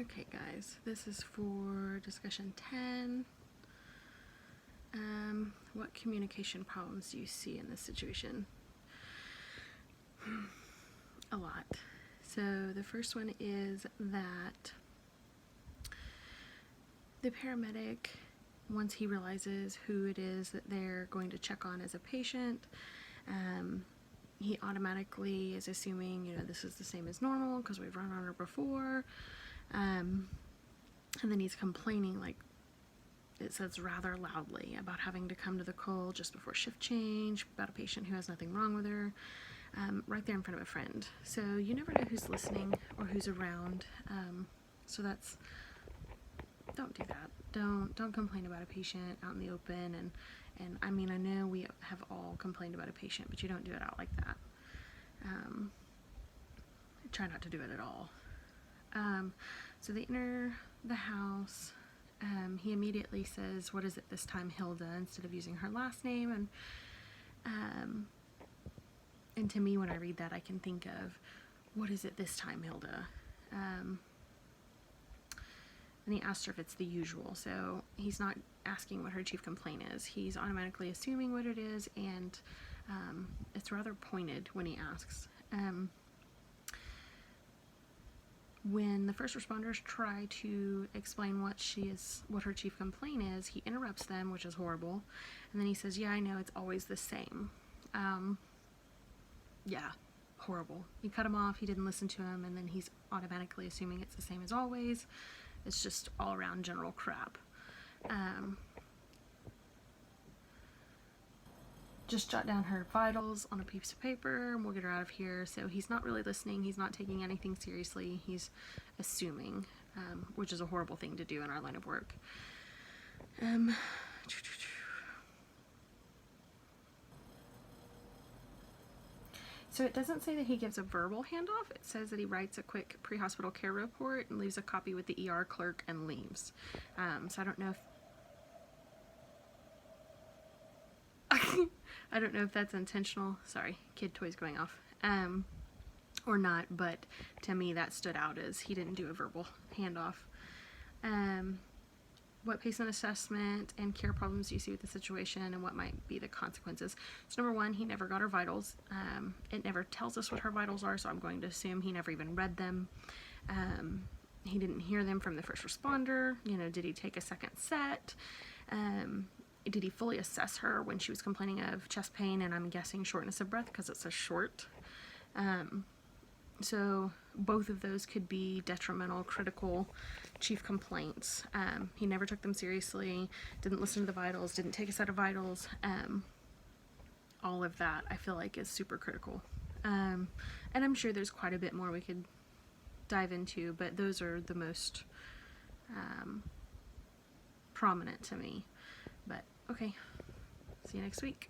Okay guys, this is for discussion 10. What communication problems do you see in this situation? A lot. So the first one is that the paramedic, once he realizes who it is that they're going to check on as a patient, he automatically is assuming, this is the same as normal because we've run on her before. And then he's complaining, like it says rather loudly, about having to come to the call just before shift change, about a patient who has nothing wrong with her, right there in front of a friend. So you never know who's listening or who's around. So don't do that. Don't complain about a patient out in the open. And I mean, I know we have all complained about a patient, but you don't do it out like that. Try not to do it at all. So they enter the house. He immediately says, "What is it this time, Hilda?" instead of using her last name. And to me, when I read that, I can think of, "What is it this time, Hilda?" And he asked her if it's the usual. So he's not asking what her chief complaint is. He's automatically assuming what it is, and it's rather pointed when he asks. When the first responders try to explain what her chief complaint is, he interrupts them, which is horrible. And then he says, "Yeah, I know, it's always the same." Yeah, horrible. He cut him off, he didn't listen to him, and then he's automatically assuming it's the same as always. It's just all around general crap. Just jot down her vitals on a piece of paper and we'll get her out of here. So he's not really listening, he's not taking anything seriously, he's assuming, which is a horrible thing to do in our line of work. So it doesn't say that he gives a verbal handoff. It says that he writes a quick pre-hospital care report and leaves a copy with the ER clerk and leaves. So I don't know if I don't know if that's intentional. Sorry, kid toys going off. Or not, but to me that stood out as he didn't do a verbal handoff. What patient assessment and care problems do you see with the situation, and what might be the consequences? So number one, he never got her vitals. It never tells us what her vitals are, so I'm going to assume he never even read them. He didn't hear them from the first responder. Did he take a second set? Did he fully assess her when she was complaining of chest pain, and I'm guessing shortness of breath because it says short. So both of those could be detrimental, critical chief complaints. He never took them seriously, didn't listen to the vitals, didn't take a set of vitals. All of that I feel like is super critical. And I'm sure there's quite a bit more we could dive into, but those are the most prominent to me. But okay, see you next week.